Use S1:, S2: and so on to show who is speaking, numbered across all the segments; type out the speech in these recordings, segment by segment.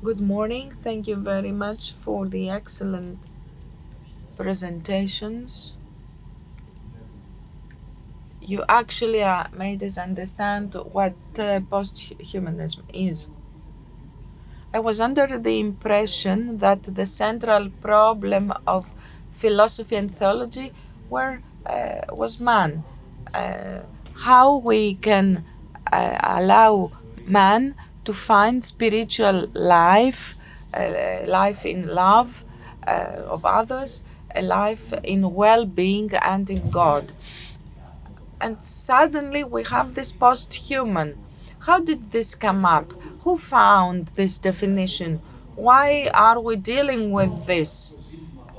S1: Good morning. Thank you very much for the excellent presentations. You actually made us understand what posthumanism is. I was under the impression that the central problem of philosophy and theology was man. How we can allow man to find spiritual life, life in love of others, a life in well-being and in God. And suddenly we have this post-human. How did this come up? Who found this definition? Why are we dealing with this?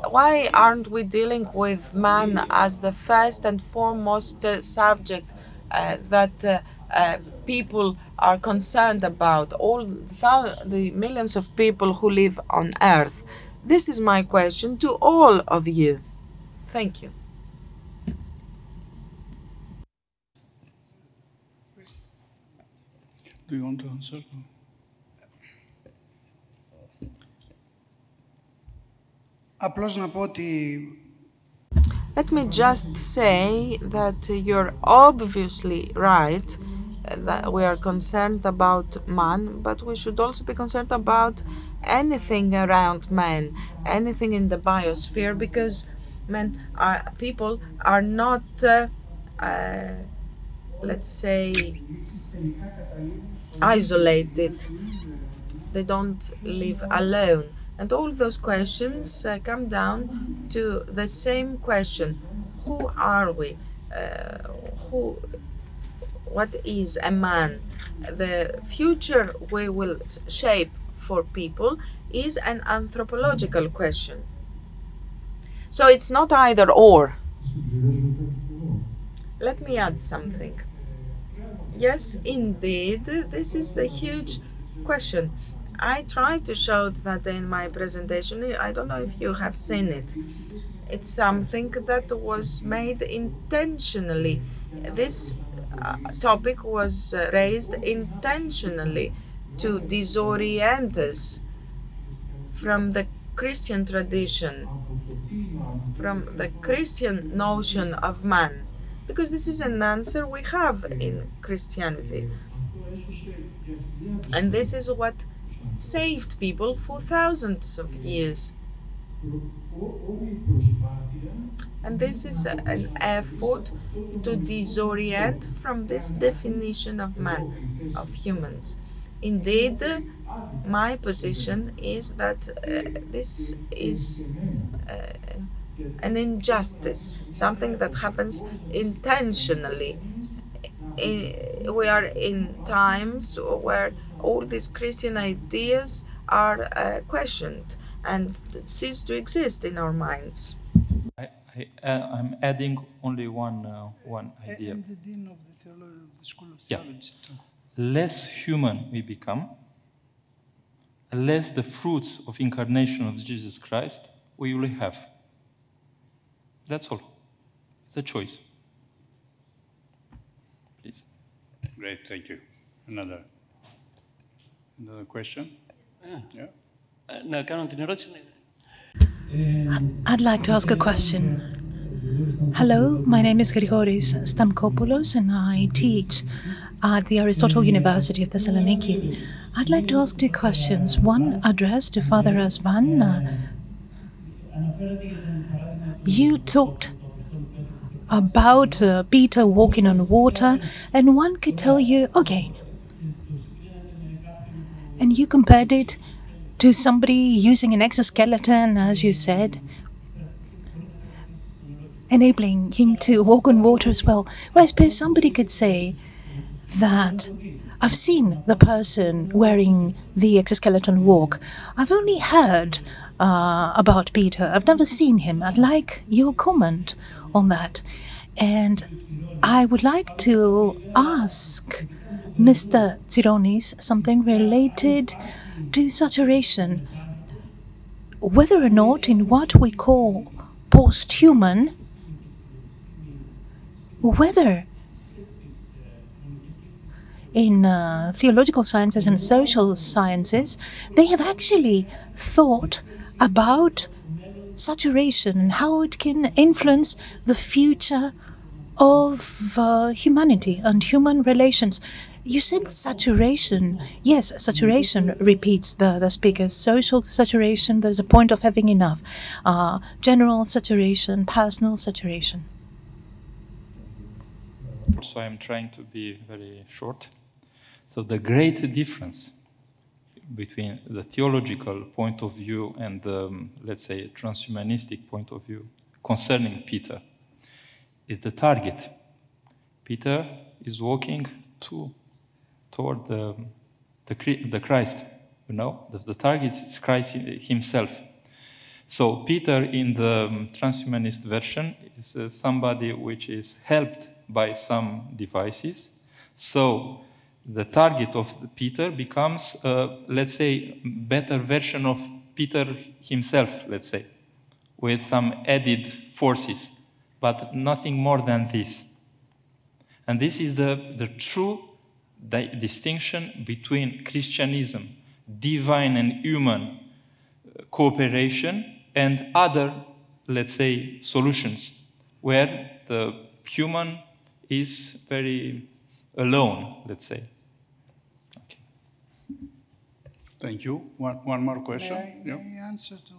S1: Why aren't we dealing with man as the first and foremost subject that people are concerned about, all the millions of people who live on earth? This is my question to all of you. Thank you.
S2: Do you want to answer?
S3: Απλώς να πω ότι
S1: Let me just say that you're obviously right, that we are concerned about man, but we should also be concerned about anything around man, anything in the biosphere, because people are not, let's say, isolated. They don't live alone. And all those questions come down to the same question. Who are we? What is a man? The future we will shape for people is an anthropological question. So it's not either or. Let me add something. Yes, indeed, this is the huge question. I tried to show that in my presentation. I don't know if you have seen it. It's something that was made intentionally. This topic was raised intentionally to disorient us from the Christian tradition, from the Christian notion of man, because this is an answer we have in Christianity. And this is what saved people for thousands of years. And this is an effort to disorient from this definition of man, of humans. Indeed, my position is that this is an injustice, something that happens intentionally. We are in times where all these Christian ideas are questioned and cease to exist in our minds.
S4: I'm adding only one idea.
S3: And the dean of the School of
S4: Yeah.
S3: Theology.
S4: Less human we become, less the fruits of incarnation of Jesus Christ we will have. That's all. It's a choice. Please.
S2: Great, thank you. Another question? Yeah.
S5: Να κάνω την ερώτηση.
S6: I'd like to ask a question. Hello, my name is Grigoris Stamkopoulos and I teach at the Aristotle University of Thessaloniki. I'd like to ask two questions. One addressed to Father Răzvan. You talked about Peter walking on water, and one could tell you, okay, and you compared it to somebody using an exoskeleton, as you said, enabling him to walk on water as well. Well, I suppose somebody could say that I've seen the person wearing the exoskeleton walk. I've only heard about Peter. I've never seen him. I'd like your comment on that. And I would like to ask Mr. Tsironis something related to saturation. Whether or not in what we call post-human, whether in theological sciences and social sciences, they have actually thought about saturation and how it can influence the future of humanity and human relations. You said saturation. Yes, saturation, repeats the speaker. Social saturation, there's a point of having enough. General saturation, personal saturation.
S4: So I'm trying to be very short. So the great difference between the theological point of view and the, let's say, transhumanistic point of view concerning Peter is the target. Peter is walking toward the Christ, you know? The target is Christ himself. So Peter in the transhumanist version is somebody which is helped by some devices. So the target of Peter becomes, let's say, better version of Peter himself, let's say, with some added forces, but nothing more than this. And this is the true distinction between Christianism, divine and human cooperation, and other, let's say, solutions, where the human is very alone, let's say. Okay.
S2: Thank you. One more question.
S3: May I answer to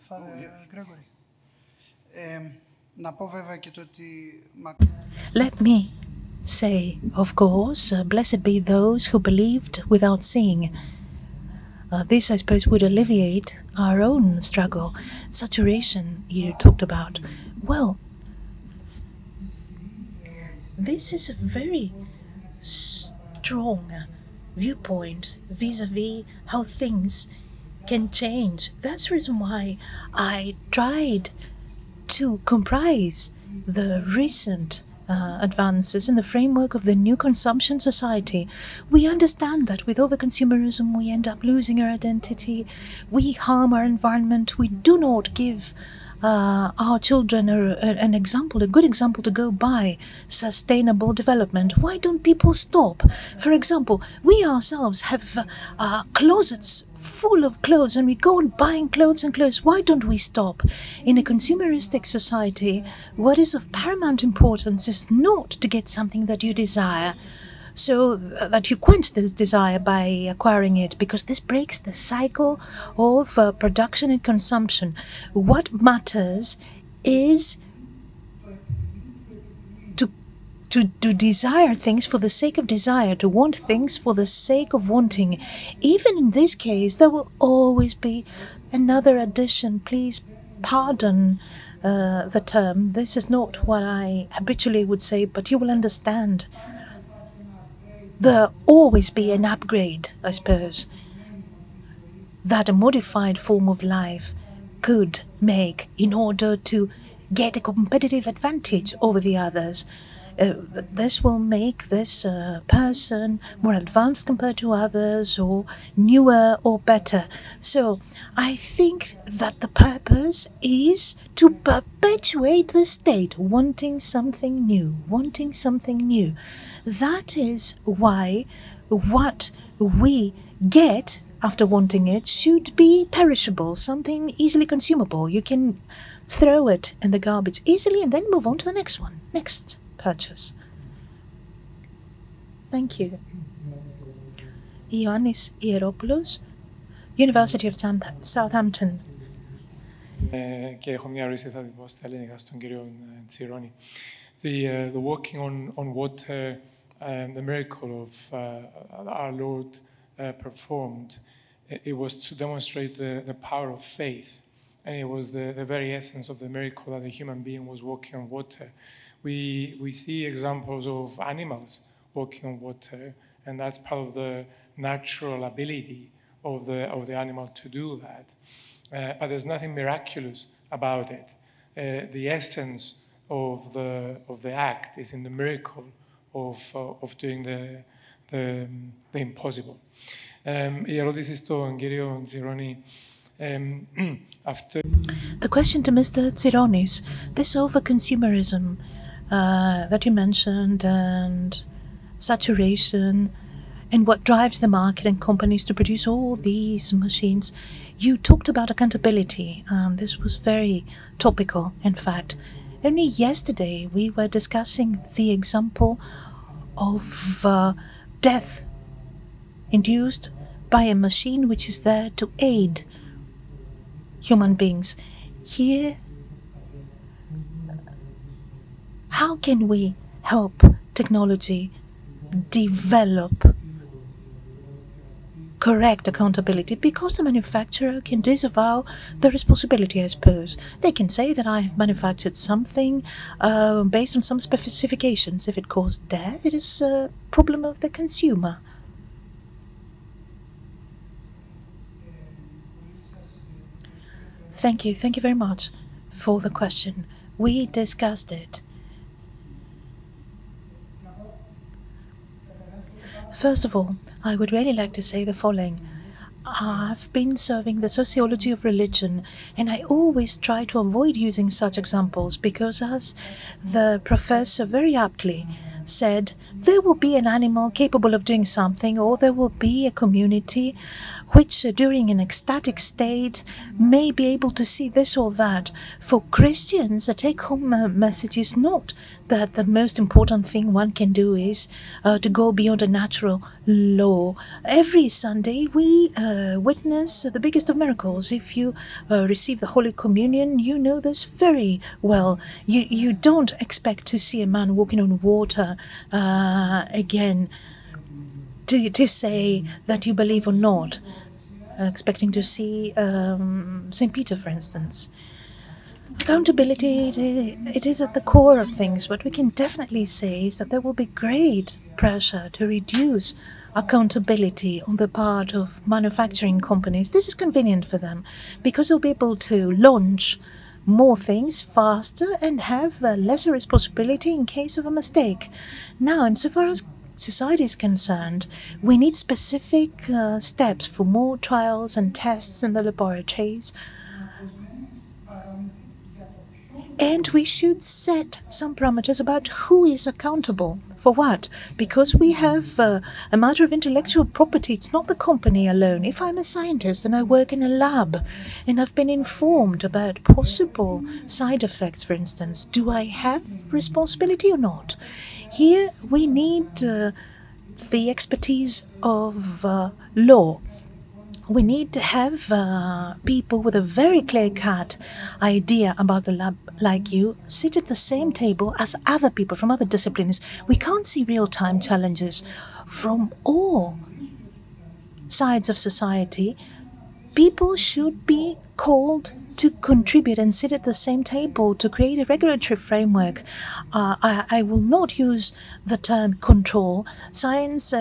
S3: Father Gregory? Να πω βέβαια και το ότι...
S6: Let me say, of course, blessed be those who believed without seeing. This, I suppose, would alleviate our own struggle. Saturation you talked about. Well, this is a very strong viewpoint vis-a-vis how things can change. That's the reason why I tried to comprise the recent advances in the framework of the new consumption society. We understand that with overconsumerism we end up losing our identity, we harm our environment, we do not give our children an example, a good example to go by, sustainable development. Why don't people stop? For example, we ourselves have closets full of clothes and we go on buying clothes and clothes. Why don't we stop? In a consumeristic society, what is of paramount importance is not to get something that you desire, so that you quench this desire by acquiring it, because this breaks the cycle of production and consumption. What matters is to desire things for the sake of desire, to want things for the sake of wanting. Even in this case, there will always be another addition. Please pardon the term. This is not what I habitually would say, but you will understand. There'll always be an upgrade, I suppose, that a modified form of life could make in order to get a competitive advantage over the others. This will make this person more advanced compared to others, or newer or better. So I think that the purpose is to perpetuate the state, wanting something new, wanting something new. That is why what we get after wanting it should be perishable, something easily consumable. You can throw it in the garbage easily and then move on to the next one, next purchase. Thank you. Ioannis Ieropoulos, University of Southampton.
S7: Και έχω μια ερώτηση, θα την πω στα ελληνικά στον κύριο Tsironis. The walking on water, the miracle of our Lord performed, it was to demonstrate the power of faith. And it was the very essence of the miracle that the human being was walking on water. We see examples of animals walking on water, and that's part of the natural ability of the animal to do that. But there's nothing miraculous about it. The essence of the act is in the miracle of doing the impossible. Η ερώτηση στον κύριο Tsironis.
S6: The question to Mr. Tsironis, this over-consumerism that you mentioned and saturation and what drives the market and companies to produce all these machines. You talked about accountability. This was very topical, in fact. Only yesterday we were discussing the example of death induced by a machine which is there to aid human beings. Here, how can we help technology develop correct accountability? Because the manufacturer can disavow the responsibility, I suppose. They can say that I have manufactured something based on some specifications. If it caused death, it is a problem of the consumer. Thank you very much for the question. We discussed it. First of all, I would really like to say the following. I've been serving the sociology of religion, and I always try to avoid using such examples because, as the professor very aptly said, there will be an animal capable of doing something, or there will be a community which during an ecstatic state may be able to see this or that. For Christians, a take-home message is not that the most important thing one can do is to go beyond a natural law. Every Sunday we witness the biggest of miracles. If you receive the Holy Communion, you know this very well. You don't expect to see a man walking on water again to say that you believe or not, expecting to see St. Peter, for instance. Accountability, it is at the core of things. What we can definitely say is that there will be great pressure to reduce accountability on the part of manufacturing companies. This is convenient for them because they'll be able to launch more things faster and have lesser responsibility in case of a mistake. Now, insofar as society is concerned, we need specific steps for more trials and tests in the laboratories. And we should set some parameters about who is accountable for what. Because we have a matter of intellectual property, it's not the company alone. If I'm a scientist and I work in a lab and I've been informed about possible side effects, for instance, do I have responsibility or not? Here we need the expertise of law. We need to have people with a very clear-cut idea about the lab, like you, sit at the same table as other people from other disciplines. We can't see real-time challenges from all sides of society. People should be called to contribute and sit at the same table to create a regulatory framework. I will not use the term control. Science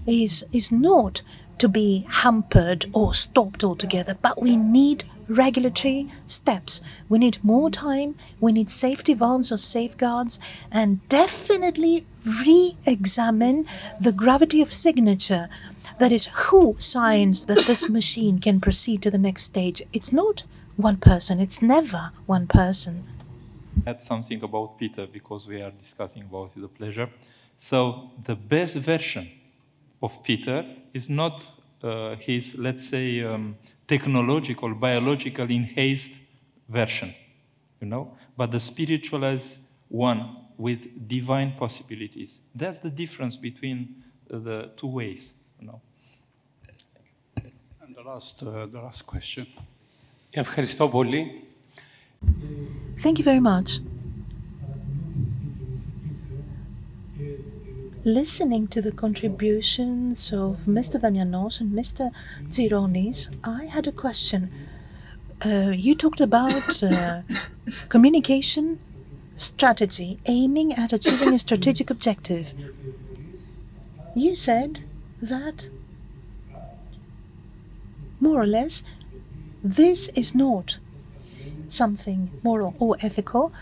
S6: is not to be hampered or stopped altogether, but we need regulatory steps. We need more time, we need safety valves or safeguards, and definitely re-examine the gravity of signature. That is, who signs that this machine can proceed to the next stage. It's not one person, it's never one person.
S4: Add something about Peter, because we are discussing about the pleasure. So the best version of Peter is not his, let's say, technological, biological enhanced version, but the spiritualized one with divine possibilities. That's the difference between the two ways,
S2: And the last question.
S7: Ευχαριστώ πολύ.
S6: Thank you very much. Listening to the contributions of Mr. Damianos and Mr. Tsironis, I had a question. You talked about communication strategy, aiming at achieving a strategic objective. You said that, more or less, this is not something moral or ethical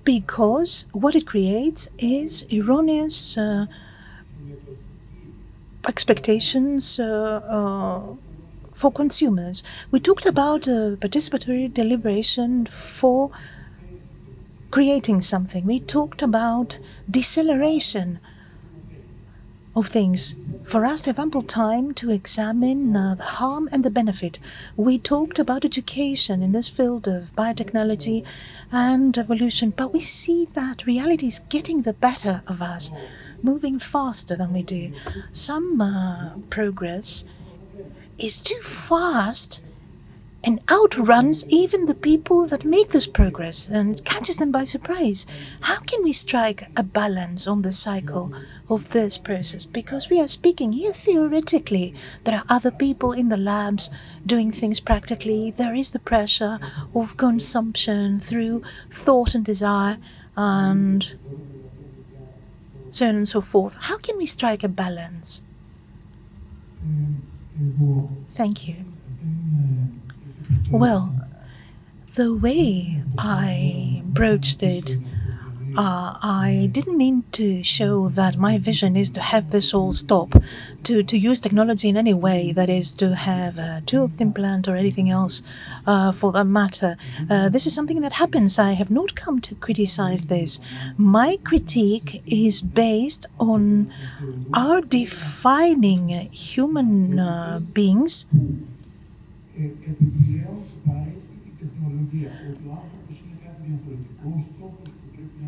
S6: because what it creates is erroneous expectations for consumers. We talked about participatory deliberation for creating something. We talked about deceleration of things for us to have ample time to examine the harm and the benefit. We talked about education in this field of biotechnology and evolution, but we see that reality is getting the better of us, moving faster than we do. Some progress is too fast and outruns even the people that make this progress and catches them by surprise. How can we strike a balance on the cycle of this process? Because we are speaking here theoretically. There are other people in the labs doing things practically. There is the pressure of consumption through thought and desire and so on and so forth. How can we strike a balance? Thank you. Well, the way I broached it, I didn't mean to show that my vision is to have this all stop, to use technology in any way, that is to have a tooth implant or anything else for that matter. This is something that happens. I have not come to criticize this. My critique is based on our defining human beings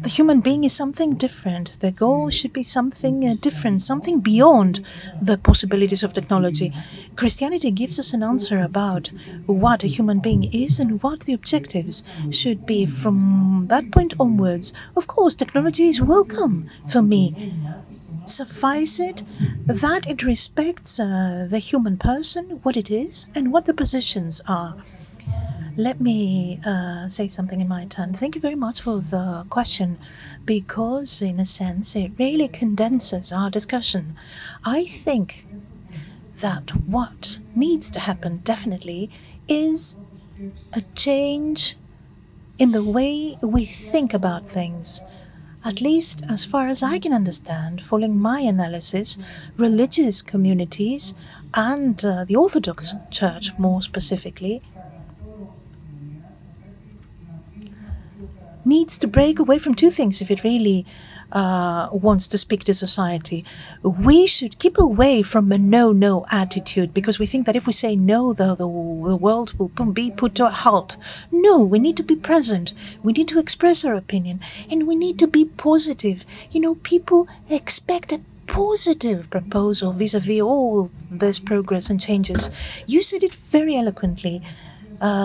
S6: The human being is something different. The goal should be something different, something beyond the possibilities of technology. Christianity gives us an answer about what a human being is and what the objectives should be. From that point onwards, of course, technology is welcome for me. Suffice it that it respects the human person, what it is, and what the positions are. Let me say something in my turn. Thank you very much for the question, because in a sense it really condenses our discussion. I think that what needs to happen definitely is a change in the way we think about things. At least as far as I can understand, following my analysis, religious communities and the Orthodox Church more specifically needs to break away from two things if it really wants to speak to society. We should keep away from a no-no attitude, because we think that if we say no, the world will be put to a halt. No, we need to be present. We need to express our opinion, and we need to be positive. You know, people expect a positive proposal vis-a-vis all this progress and changes. You said it very eloquently.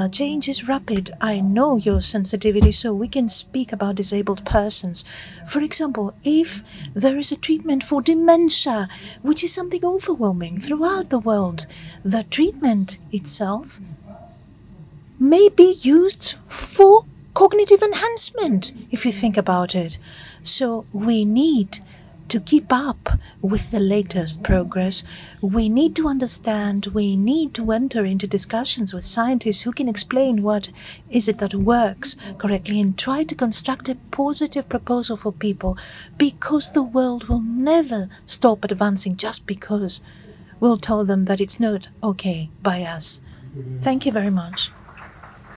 S6: Change is rapid. I know your sensitivity, so we can speak about disabled persons. For example, if there is a treatment for dementia, which is something overwhelming throughout the world, the treatment itself may be used for cognitive enhancement, if you think about it. So we need to keep up with the latest progress. We need to understand, we need to enter into discussions with scientists who can explain what is it that works correctly and try to construct a positive proposal for people, because the world will never stop advancing just because we'll tell them that it's not okay by us. Thank you very much.